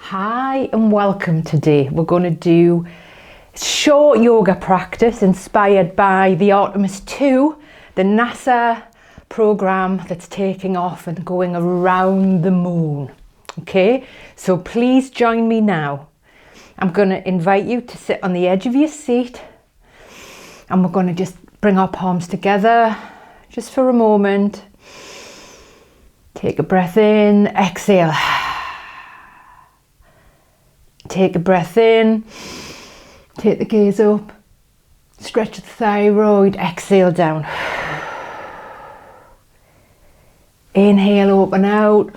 Hi and welcome. Today we're going to do short yoga practice inspired by the Artemis II, the NASA program that's taking off and going around the moon. Okay, so please join me now. I'm going to invite you to sit on the edge of your seat and we're going to just bring our palms together just for a moment. Take a breath in, exhale. Take a breath in, take the gaze up, stretch the thyroid, exhale down. Inhale, open out.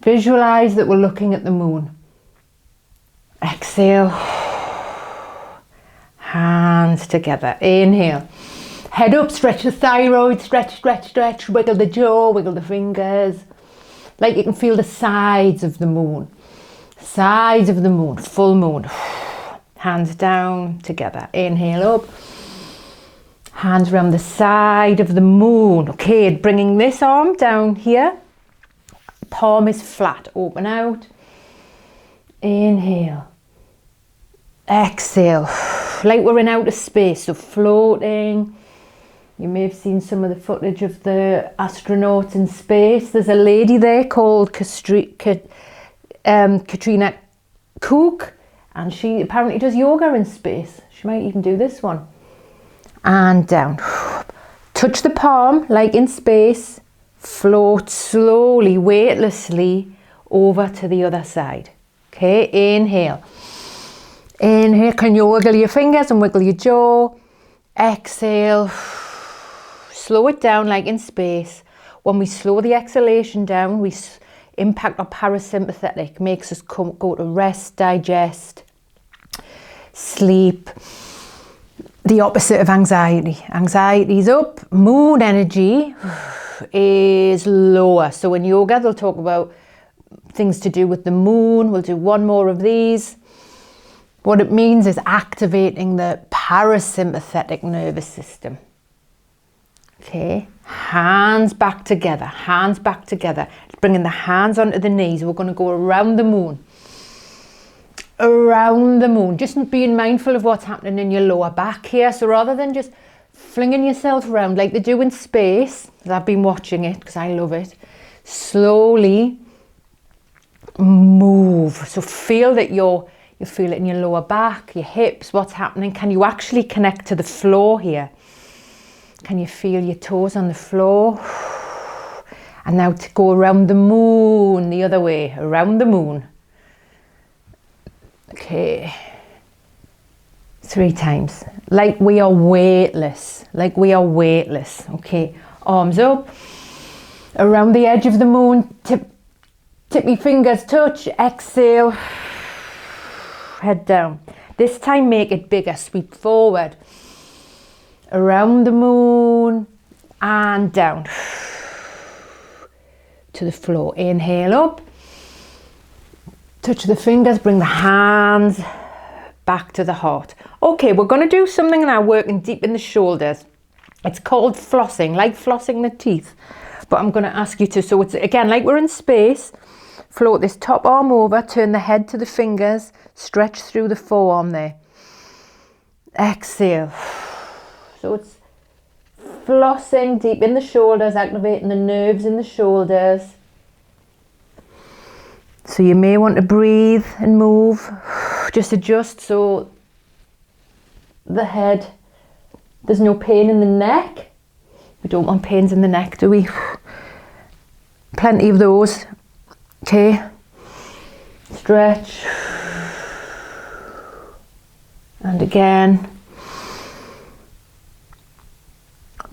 Visualize that we're looking at the moon. Exhale. Hands together. Inhale. Head up, stretch the thyroid, stretch, stretch, stretch. Wiggle the jaw, wiggle the fingers. Like you can feel the sides of the moon. Sides of the moon, full moon. Hands down together. Inhale up. Hands around the side of the moon. Okay, bringing this arm down here. Palm is flat. Open out. Inhale. Exhale. Like we're in outer space, so floating. You may have seen some of the footage of the astronauts in space. There's a lady there called Katrina Cook, and she apparently does yoga in space. She might even do this one. And down. Touch the palm like in space. Float slowly, weightlessly over to the other side. Okay, inhale. Inhale, can you wiggle your fingers and wiggle your jaw? Exhale. Slow it down like in space. When we slow the exhalation down, we impact our parasympathetic, makes us go to rest, digest, sleep. The opposite of anxiety. Anxiety is up, moon energy is lower. So in yoga, they'll talk about things to do with the moon. We'll do one more of these. What it means is activating the parasympathetic nervous system. Okay, hands back together, hands back together. Bringing the hands onto the knees. We're going to go around the moon. Around the moon. Just being mindful of what's happening in your lower back here. So rather than just flinging yourself around like they do in space, because I've been watching it because I love it, slowly move. So feel that you feel it in your lower back, your hips, what's happening. Can you actually connect to the floor here? Can you feel your toes on the floor? And now to go around the moon, the other way, around the moon. Okay. 3 times. Like we are weightless. Like we are weightless. Okay. Arms up. Around the edge of the moon. Tip your fingers, touch. Exhale. Head down. This time make it bigger. Sweep forward. Around the moon. And down. To the floor. Inhale up. Touch the fingers, bring the hands back to the heart. Okay, we're going to do something now working deep in the shoulders. It's called flossing, like flossing the teeth. But I'm going to ask you to, so it's again like we're in space. Float this top arm over, turn the head to the fingers, stretch through the forearm there. Exhale. So it's flossing deep in the shoulders, activating the nerves in the shoulders. So you may want to breathe and move, just adjust so the head, there's no pain in the neck. We don't want pains in the neck, do we? Plenty of those. Okay. Stretch. And again.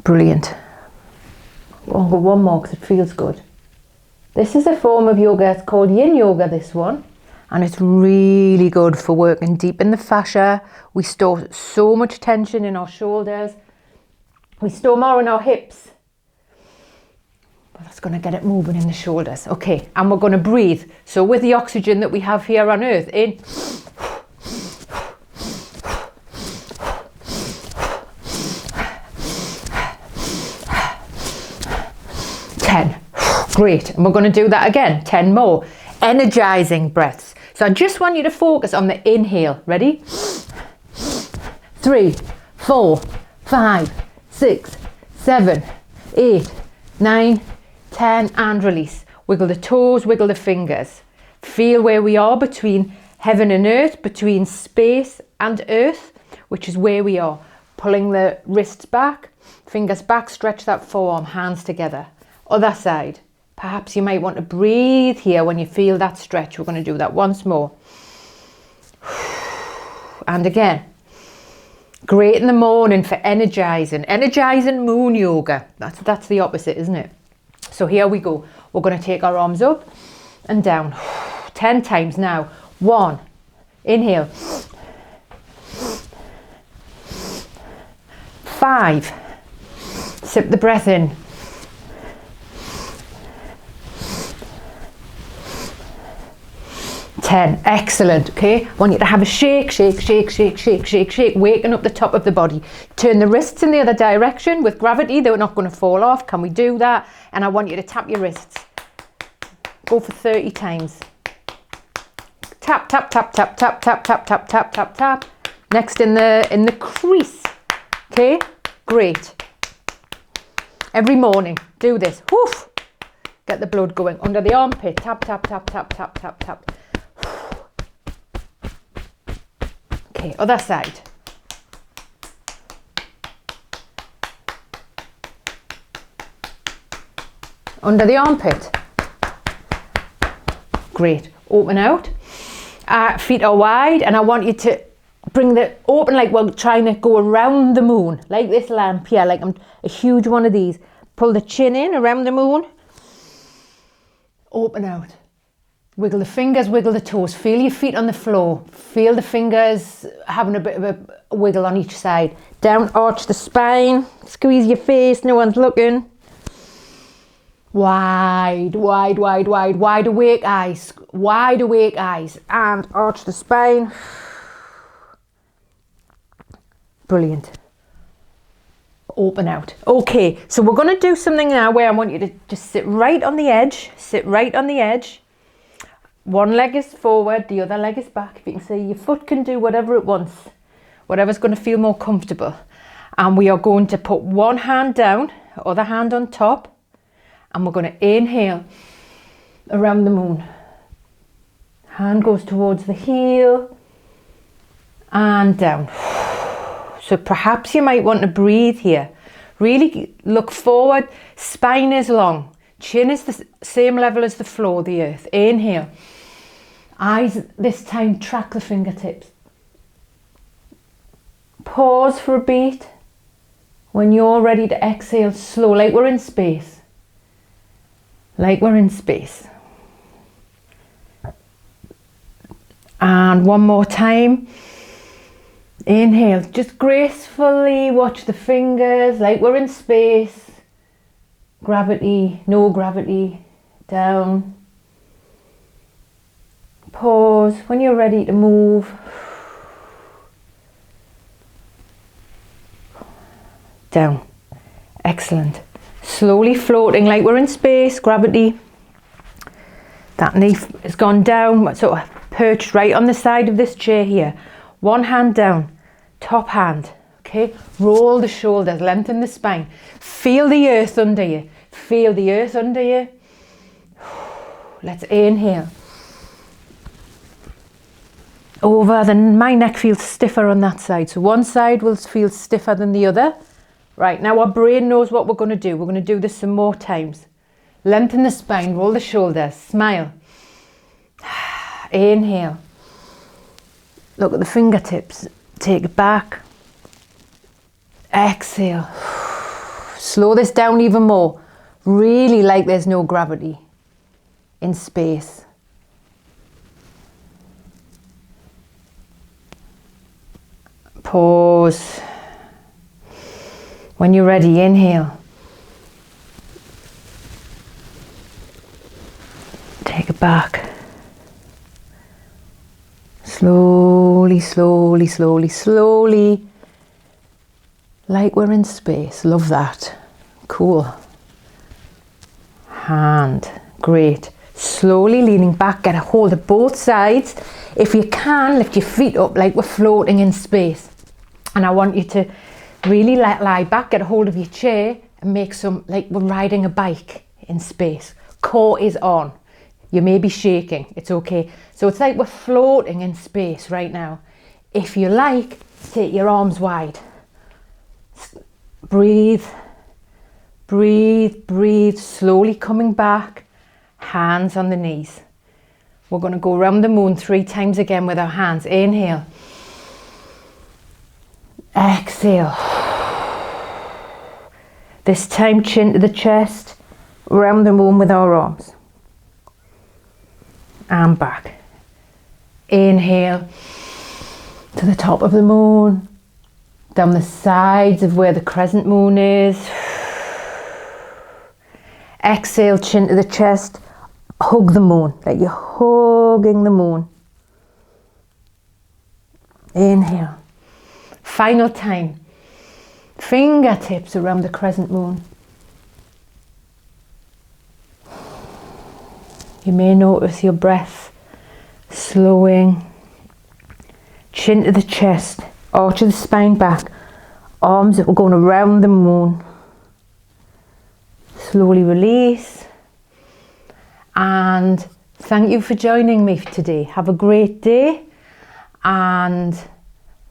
Brilliant. I'll go one more because it feels good. This is a form of yoga, it's called yin yoga, this one. And it's really good for working deep in the fascia. We store so much tension in our shoulders. We store more in our hips. But that's going to get it moving in the shoulders. Okay, and we're going to breathe. So with the oxygen that we have here on Earth, in. 10. Great. And we're going to do that again. 10 more. Energizing breaths. So I just want you to focus on the inhale. Ready? 3, 4, 5, 6, 7, 8, 9, 10, and release. Wiggle the toes, wiggle the fingers. Feel where we are between heaven and earth, between space and earth, which is where we are. Pulling the wrists back, fingers back, stretch that forearm, hands together. Other side. Perhaps you might want to breathe here when you feel that stretch. We're going to do that once more. And again. Great in the morning for energizing moon yoga. That's the opposite, isn't it? So here we go. We're going to take our arms up and down 10 times now. 1, inhale. 5, sip the breath in. 10, excellent. Okay, I want you to have a shake, waking up the top of the body. Turn the wrists in the other direction with gravity. They're not going to fall off. Can we do that? And I want you to tap your wrists. Go for 30 times. Tap, tap, tap, tap, tap, tap, tap, tap, tap, tap, tap. Next in the crease. Okay, great. Every morning, do this. Woof. Get the blood going under the armpit. Tap, tap, tap, tap, tap, tap, tap. Okay, other side. Under the armpit. Great. Open out. Feet are wide, and I want you to bring the open like we're trying to go around the moon, like this lamp here, like I'm a huge one of these. Pull the chin in around the moon. Open out. Wiggle the fingers, wiggle the toes. Feel your feet on the floor. Feel the fingers having a bit of a wiggle on each side. Down, arch the spine. Squeeze your face, no one's looking. Wide, wide, wide, wide. Wide awake eyes. Wide awake eyes. And arch the spine. Brilliant. Open out. Okay, so we're going to do something now where I want you to just sit right on the edge. Sit right on the edge. One leg is forward, the other leg is back. If you can see, your foot can do whatever it wants, whatever's going to feel more comfortable. And we are going to put one hand down, other hand on top, and we're going to inhale around the moon. Hand goes towards the heel and down. So perhaps you might want to breathe here. Really look forward, spine is long. Chin is the same level as the floor, the earth. Inhale. Eyes this time track the fingertips. Pause for a beat. When you're ready to exhale, slow, like we're in space. Like we're in space. And one more time. Inhale. Just gracefully watch the fingers, like we're in space. Gravity, no gravity, down. Pause when you're ready to move. Down. Excellent. Slowly floating like we're in space, gravity. That knee has gone down, sort of perched right on the side of this chair here. One hand down, top hand. Okay, roll the shoulders, lengthen the spine. Feel the earth under you. Feel the earth under you. Let's inhale. Over, my neck feels stiffer on that side. So one side will feel stiffer than the other. Right, now our brain knows what we're going to do. We're going to do this some more times. Lengthen the spine, roll the shoulders, smile. Inhale. Look at the fingertips. Take it back. Exhale. Slow this down even more. Really like there's no gravity in space. Pause. When you're ready, inhale. Take it back. Slowly, slowly, slowly, slowly. Like we're in space. Love that. Cool. Hand. Great. Slowly leaning back, get a hold of both sides. If you can, lift your feet up like we're floating in space. And I want you to really lie back, get a hold of your chair and make some, like we're riding a bike in space. Core is on. You may be shaking, it's okay. So it's like we're floating in space right now. If you like, take your arms wide. Breathe, breathe, breathe, slowly coming back. Hands on the knees. We're going to go around the moon 3 times again with our hands. Inhale. Exhale. This time chin to the chest. Around the moon with our arms. And back. Inhale. To the top of the moon. Down the sides of where the crescent moon is. Exhale, chin to the chest. Hug the moon, like you're hugging the moon. Inhale. Final time. Fingertips around the crescent moon. You may notice your breath slowing. Chin to the chest, arch of the spine back. Arms that we're going around the moon. Slowly release. And thank you for joining me today. Have a great day. And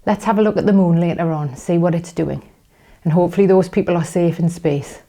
let's have a look at the moon later on, see what it's doing. And hopefully those people are safe in space.